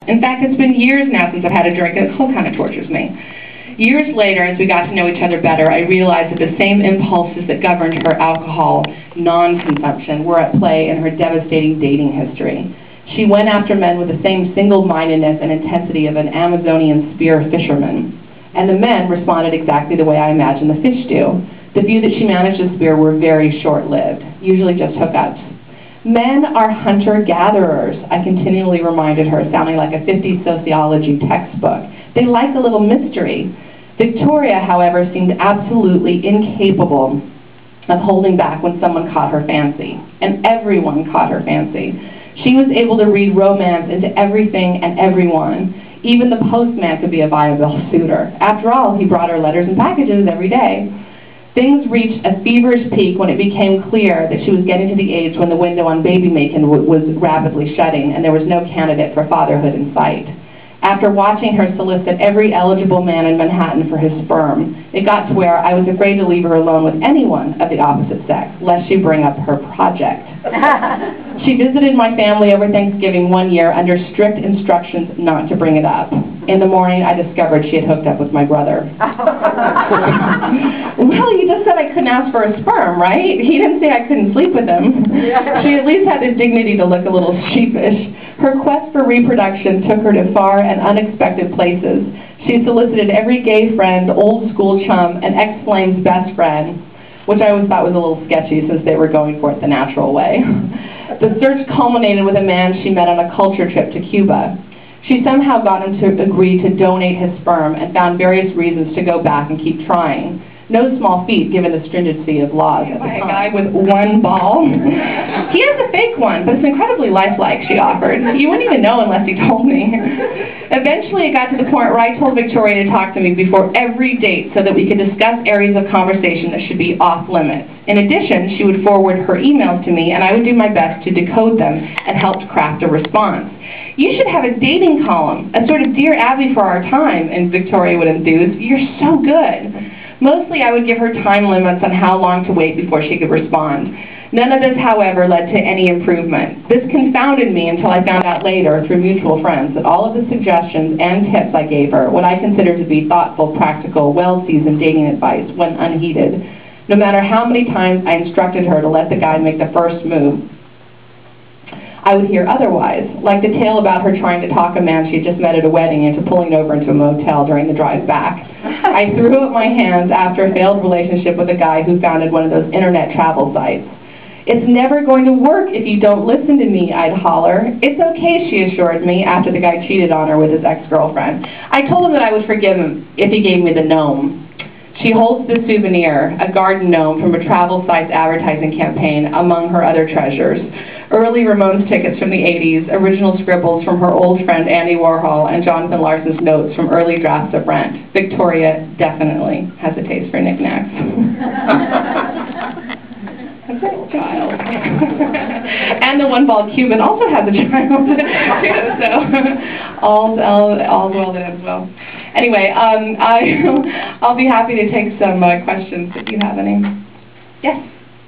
In fact, it's been years now since I've had a drink, and it still kind of tortures me. Years later, as we got to know each other better, I realized that the same impulses that governed her alcohol non-consumption were at play in her devastating dating history. She went after men with the same single-mindedness and intensity of an Amazonian spear fisherman. And the men responded exactly the way I imagine the fish do. The few that she managed to spear were very short-lived, usually just hookups. Men are hunter-gatherers, I continually reminded her, sounding like a 50s sociology textbook. They like a little mystery. Victoria, however, seemed absolutely incapable of holding back when someone caught her fancy. And everyone caught her fancy. She was able to read romance into everything and everyone. Even the postman could be a viable suitor. After all, he brought her letters and packages every day. Things reached a feverish peak when it became clear that she was getting to the age when the window on baby-making was rapidly shutting and there was no candidate for fatherhood in sight. After watching her solicit every eligible man in Manhattan for his sperm, it got to where I was afraid to leave her alone with anyone of the opposite sex, lest she bring up her project. She visited my family over Thanksgiving one year under strict instructions not to bring it up. In the morning, I discovered she had hooked up with my brother. Well, you just said I couldn't ask for a sperm, right? He didn't say I couldn't sleep with him. She at least had the dignity to look a little sheepish. Her quest for reproduction took her to far and unexpected places. She solicited every gay friend, old school chum, and ex-flame's best friend, which I always thought was a little sketchy since they were going for it the natural way. The search culminated with a man she met on a culture trip to Cuba. She somehow got him to agree to donate his sperm and found various reasons to go back and keep trying. No small feat given the stringency of laws at the time. A guy with one ball. He has a fake one, but it's incredibly lifelike, she offered. You wouldn't even know unless he told me. Eventually it got to the point where I told Victoria to talk to me before every date so that we could discuss areas of conversation that should be off limits. In addition, she would forward her emails to me and I would do my best to decode them and help craft a response. You should have a dating column, a sort of Dear Abby for our time, and Victoria would enthuse. You're so good. Mostly I would give her time limits on how long to wait before she could respond. None of this, however, led to any improvement. This confounded me until I found out later, through mutual friends, that all of the suggestions and tips I gave her, what I considered to be thoughtful, practical, well-seasoned dating advice, went unheeded. No matter how many times I instructed her to let the guy make the first move, I would hear otherwise, like the tale about her trying to talk a man she had just met at a wedding into pulling over into a motel during the drive back. I threw up my hands after a failed relationship with a guy who founded one of those internet travel sites. It's never going to work if you don't listen to me, I'd holler. It's okay, she assured me, after the guy cheated on her with his ex-girlfriend. I told him that I would forgive him if he gave me the gnome. She holds this souvenir, a garden gnome from a travel site's advertising campaign, among her other treasures. Early Ramones tickets from the 80s, original scribbles from her old friend Andy Warhol, and Jonathan Larson's notes from early drafts of Rent. Victoria definitely has a taste for knickknacks. That's a child. And the one-balled Cuban also has a child, too, so all's well that ends well. Anyway, I'll be happy to take some questions if you have any. Yes?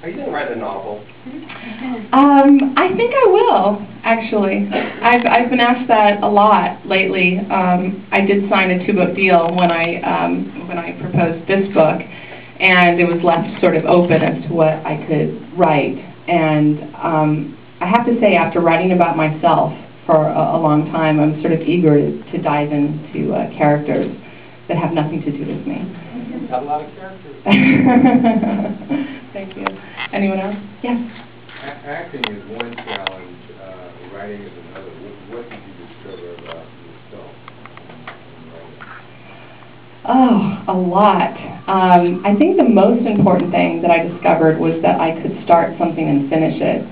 Are you going to write a novel? I think I will, actually. I've been asked that a lot lately. I did sign a 2-book deal when I proposed this book, and it was left sort of open as to what I could write. And I have to say, after writing about myself for a long time, I'm sort of eager to dive into characters that have nothing to do with me. You've got a lot of characters. Thank you. Anyone else? Yes? Acting is one challenge, writing is another. What did you discover about yourself in writing? Oh, a lot. I think the most important thing that I discovered was that I could start something and finish it.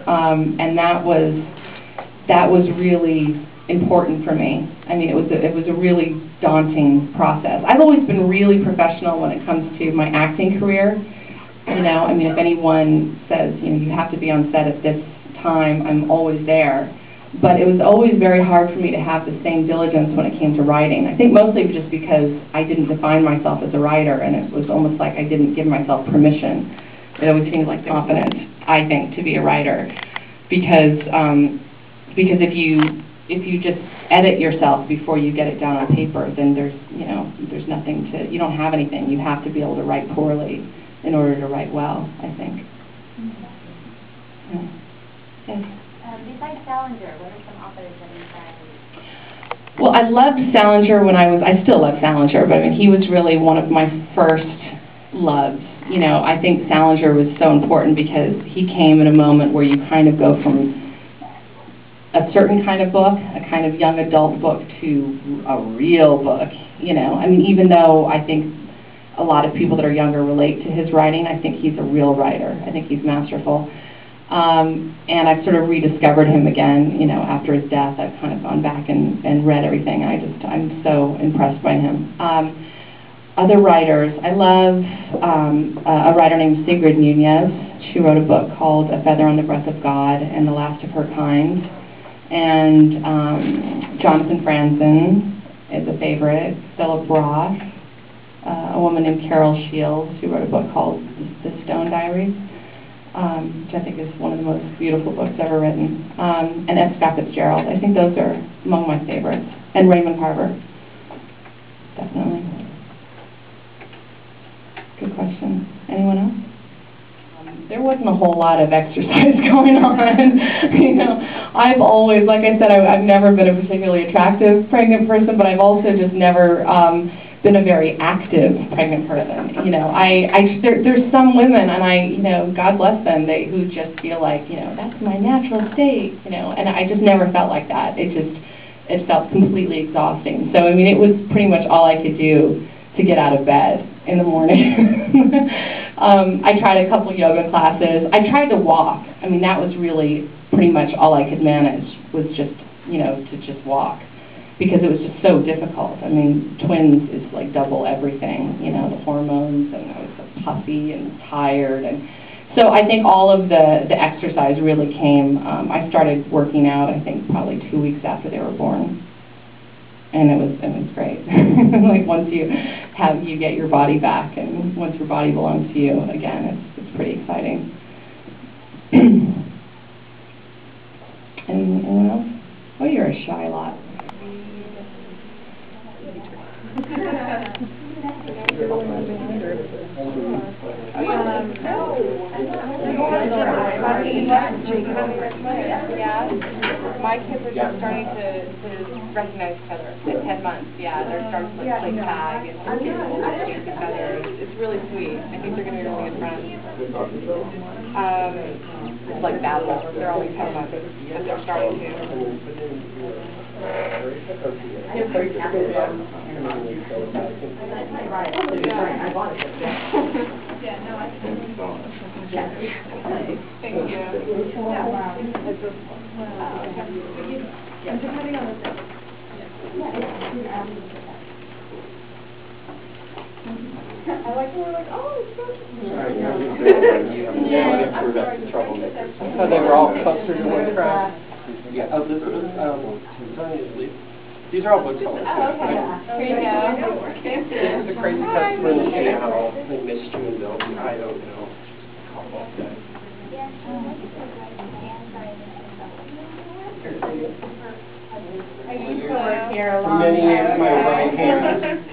And that was really important for me. I mean, it was a really daunting process. I've always been really professional when it comes to my acting career. You know, I mean, if anyone says, you know, you have to be on set at this time, I'm always there. But it was always very hard for me to have the same diligence when it came to writing. I think mostly just because I didn't define myself as a writer, and it was almost like I didn't give myself permission. It always seemed like confidence, I think, to be a writer. Because if if you just edit yourself before you get it down on paper, then there's nothing to, you don't have anything. You have to be able to write poorly in order to write well, I think. Yeah. Yes. Besides Salinger, what are some authors that inspire you? Well, I loved Salinger when I still love Salinger, but I mean, he was really one of my first loves. You know, I think Salinger was so important because he came in a moment where you kind of go from a certain kind of book, a kind of young adult book, to a real book, you know. I mean, even though I think a lot of people that are younger relate to his writing, I think he's a real writer. I think he's masterful. And I've sort of rediscovered him again, you know, after his death. I've kind of gone back and read everything. I'm so impressed by him. Other writers, I love a writer named Sigrid Nunez. She wrote a book called A Feather on the Breath of God and The Last of Her Kind. And Jonathan Franzen is a favorite. Philip Roth, a woman named Carol Shields, who wrote a book called The Stone Diaries, which I think is one of the most beautiful books ever written. And F. Scott Fitzgerald. I think those are among my favorites. And Raymond Carver, definitely. Good question. Anyone else? There wasn't a whole lot of exercise going on. You know, I've always, like I said, I've never been a particularly attractive pregnant person, but I've also just never been a very active pregnant person. You know, there's some women, and you know, God bless them, who just feel like, you know, that's my natural state, you know, and I just never felt like that. It felt completely exhausting. So, I mean, it was pretty much all I could do to get out of bed in the morning. I tried a couple yoga classes. I tried to walk. I mean, that was really pretty much all I could manage, was just, you know, to just walk, because it was just so difficult. I mean, twins is like double everything, you know, the hormones, and I was so puffy and tired. And so I think all of the exercise really came. I started working out, I think, probably 2 weeks after they were born. And it was great. Like, once you get your body back, and once your body belongs to you again, it's pretty exciting. Anyone else? Oh, you're a shy lot. My kids are just starting to recognize each other at 10 months. Yeah, they're starting to play tag and chase each other. It's really sweet. I think they're going to be really good friends. It's like battle. They're only 10 months, but they're starting to. Thank you. Depending on the I like when we're like, oh, it's so So they were all clustered in one crowd. Yeah, these are all booksellers. Oh, okay. Here you go. The crazy customer in Seattle, they missed you and Bill. I don't know. I used to work here a For long many years, time my ago. right hand.